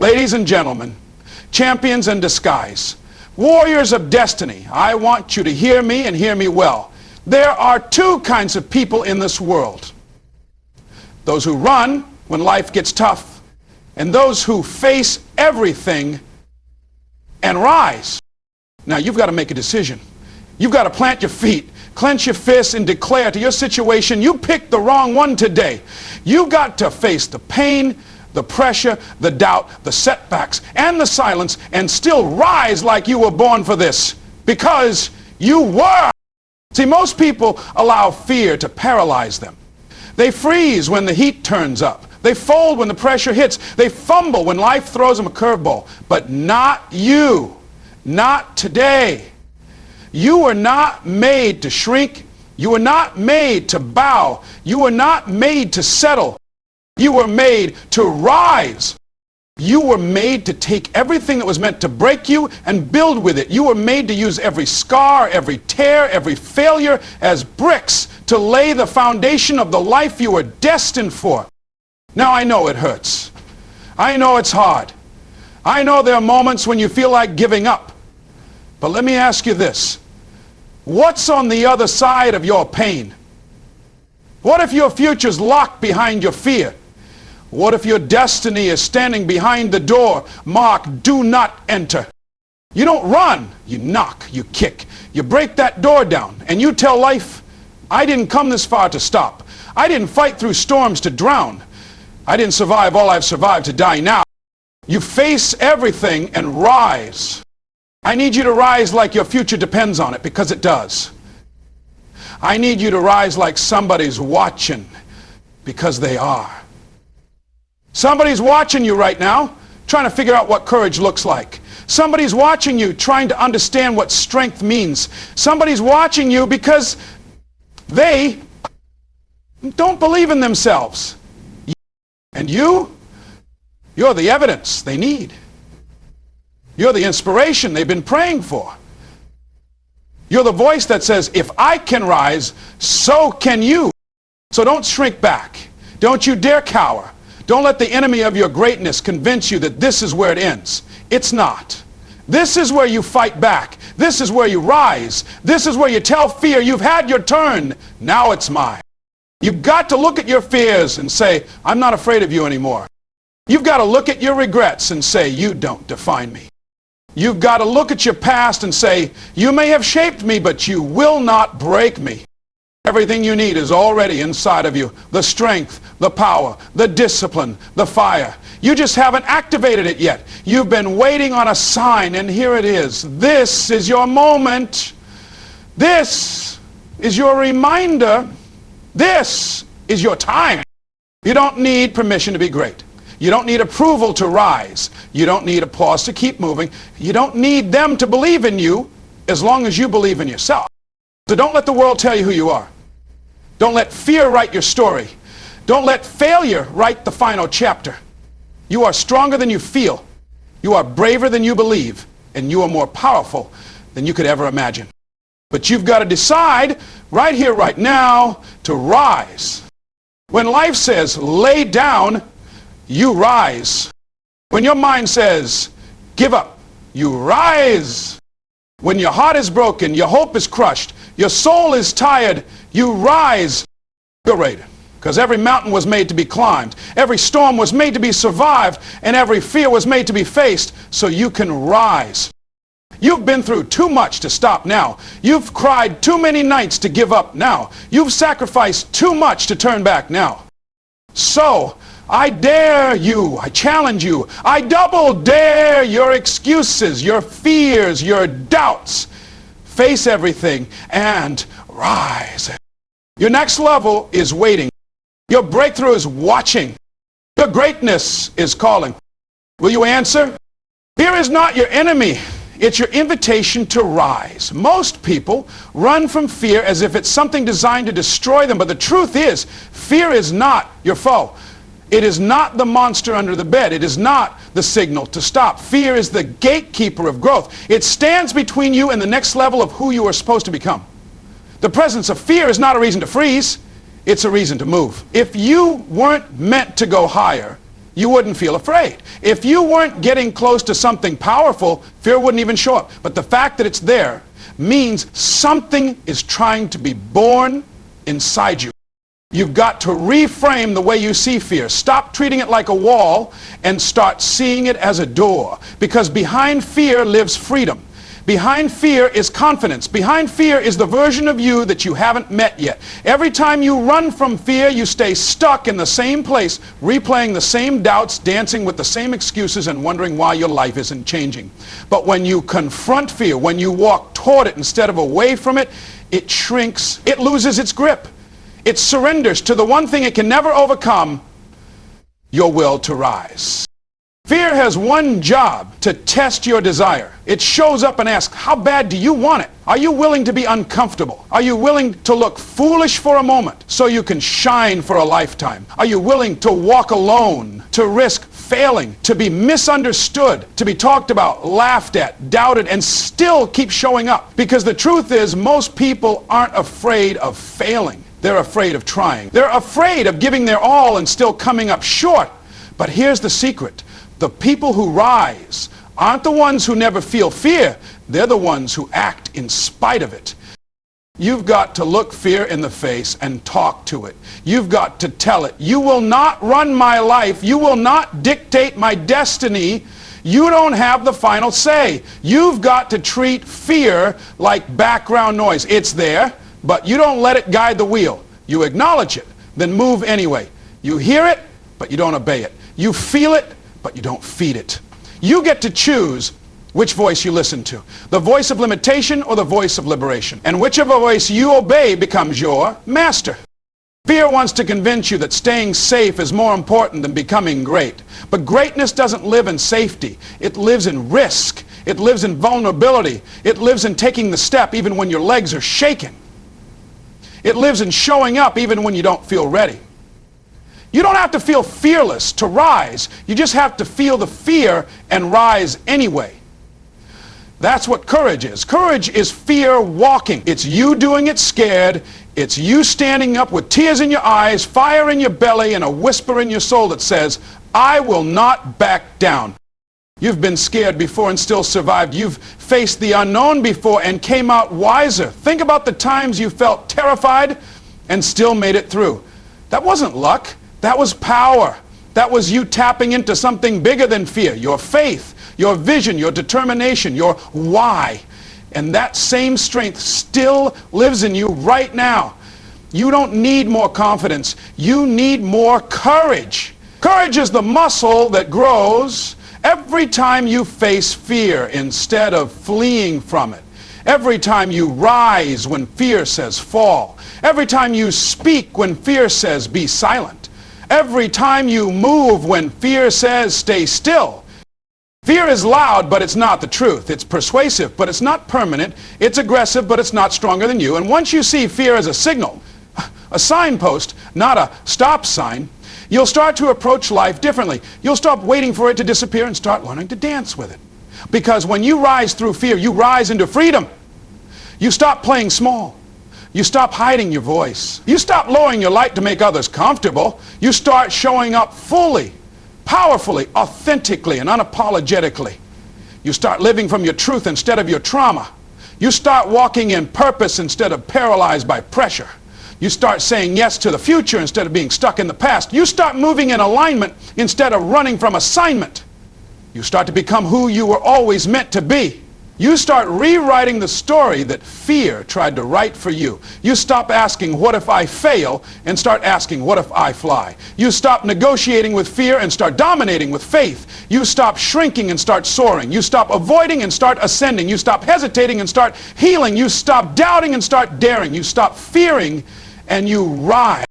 Ladies and gentlemen, champions in disguise, warriors of destiny, I want you to hear me and hear me well. There are two kinds of people in this world. Those who run when life gets tough, and those who face everything and rise. Now you've got to make a decision. You've got to plant your feet, clench your fists, and declare to your situation, you picked the wrong one today. You've got to face the pain, the pressure, the doubt, the setbacks, and the silence, and still rise like you were born for this, because you were. See, most people allow fear to paralyze them. They freeze when the heat turns up. They fold when the pressure hits. They fumble when life throws them a curveball. But not you. Not today. You were not made to shrink. You were not made to bow. You were not made to settle. You were made to rise. You were made to take everything that was meant to break you and build with it. You were made to use every scar, every tear, every failure as bricks to lay the foundation of the life you were destined for. Now I know it hurts. I know it's hard. I know there are moments when you feel like giving up. But let me ask you this. What's on the other side of your pain? What if your future's locked behind your fear? What if your destiny is standing behind the door marked, do not enter? You don't run, you knock, you kick, you break that door down, and you tell life, I didn't come this far to stop. I didn't fight through storms to drown. I didn't survive all I've survived to die now. You face everything and rise. I need you to rise like your future depends on it, because it does. I need you to rise like somebody's watching, because they are. Somebody's watching you right now, trying to figure out what courage looks like. Somebody's watching you, trying to understand what strength means. Somebody's watching you because they don't believe in themselves. And you're the evidence they need. You're the inspiration they've been praying for. You're the voice that says, if I can rise, so can you. So don't shrink back. Don't you dare cower. Don't let the enemy of your greatness convince you that this is where it ends. It's not. This is where you fight back. This is where you rise. This is where you tell fear, you've had your turn. Now it's mine. You've got to look at your fears and say, I'm not afraid of you anymore. You've got to look at your regrets and say, you don't define me. You've got to look at your past and say, you may have shaped me, but you will not break me. Everything you need is already inside of you. The strength, the power, the discipline, the fire. You just haven't activated it yet. You've been waiting on a sign, and here it is. This is your moment. This is your reminder. This is your time. You don't need permission to be great. You don't need approval to rise. You don't need applause to keep moving. You don't need them to believe in you as long as you believe in yourself. So don't let the world tell you who you are. Don't let fear write your story. Don't let failure write the final chapter. You are stronger than you feel. You are braver than you believe. And you are more powerful than you could ever imagine. But you've got to decide right here, right now, to rise. When life says, lay down, you rise. When your mind says, give up, you rise. When your heart is broken, your hope is crushed, your soul is tired, you rise. You're ready. Because every mountain was made to be climbed, every storm was made to be survived, and every fear was made to be faced, so you can rise. You've been through too much to stop now. You've cried too many nights to give up now. You've sacrificed too much to turn back now. So, I dare you, I challenge you, I double dare your excuses, your fears, your doubts. Face everything and rise. Your next level is waiting. Your breakthrough is watching. Your greatness is calling. Will you answer? Fear is not your enemy. It's your invitation to rise. Most people run from fear as if it's something designed to destroy them, but the truth is, fear is not your foe. It is not the monster under the bed. It is not the signal to stop. Fear is the gatekeeper of growth. It stands between you and the next level of who you are supposed to become. The presence of fear is not a reason to freeze. It's a reason to move. If you weren't meant to go higher, you wouldn't feel afraid. If you weren't getting close to something powerful, fear wouldn't even show up. But the fact that it's there means something is trying to be born inside you. You've got to reframe the way you see fear. Stop treating it like a wall and start seeing it as a door. Because behind fear lives freedom. Behind fear is confidence. Behind fear is the version of you that you haven't met yet. Every time you run from fear, you stay stuck in the same place, replaying the same doubts, dancing with the same excuses, and wondering why your life isn't changing. But when you confront fear, when you walk toward it instead of away from it, it shrinks. It loses its grip. It surrenders to the one thing it can never overcome, your will to rise. Fear has one job: to test your desire. It shows up and asks, how bad do you want it? Are you willing to be uncomfortable? Are you willing to look foolish for a moment so you can shine for a lifetime? Are you willing to walk alone, to risk failing, to be misunderstood, to be talked about, laughed at, doubted, and still keep showing up? Because the truth is, most people aren't afraid of failing. They're afraid of trying. They're afraid of giving their all and still coming up short. But here's the secret. The people who rise aren't the ones who never feel fear. They're the ones who act in spite of it. You've got to look fear in the face and talk to it. You've got to tell it, you will not run my life. You will not dictate my destiny. You don't have the final say. You've got to treat fear like background noise. It's there, but you don't let it guide the wheel. You acknowledge it, then move anyway. You hear it, but you don't obey it. You feel it, but you don't feed it. You get to choose which voice you listen to, the voice of limitation or the voice of liberation. And whichever voice you obey becomes your master. Fear wants to convince you that staying safe is more important than becoming great. But greatness doesn't live in safety. It lives in risk. It lives in vulnerability. It lives in taking the step even when your legs are shaking. It lives in showing up even when you don't feel ready. You don't have to feel fearless to rise. You just have to feel the fear and rise anyway. That's what courage is. Courage is fear walking. It's you doing it scared. It's you standing up with tears in your eyes, fire in your belly, and a whisper in your soul that says, I will not back down. You've been scared before and still survived. You've faced the unknown before and came out wiser. Think about the times you felt terrified and still made it through. That wasn't luck. That was power. That was you tapping into something bigger than fear, your faith, your vision, your determination, your why. And that same strength still lives in you right now. You don't need more confidence. You need more courage. Courage is the muscle that grows every time you face fear instead of fleeing from it. Every time you rise when fear says fall. Every time you speak when fear says be silent. Every time you move when fear says stay still. Fear is loud, but it's not the truth. It's persuasive, but it's not permanent. It's aggressive, but it's not stronger than you. And once you see fear as a signal, a signpost, not a stop sign, you'll start to approach life differently. You'll stop waiting for it to disappear and start learning to dance with it. Because when you rise through fear, you rise into freedom. You stop playing small. You stop hiding your voice. You stop lowering your light to make others comfortable. You start showing up fully, powerfully, authentically, and unapologetically. You start living from your truth instead of your trauma. You start walking in purpose instead of paralyzed by pressure. You start saying yes to the future instead of being stuck in the past. You start moving in alignment instead of running from assignment. You start to become who you were always meant to be. You start rewriting the story that fear tried to write for you. You stop asking, what if I fail, and start asking, what if I fly? You stop negotiating with fear and start dominating with faith. You stop shrinking and start soaring. You stop avoiding and start ascending. You stop hesitating and start healing. You stop doubting and start daring. You stop fearing and you rise.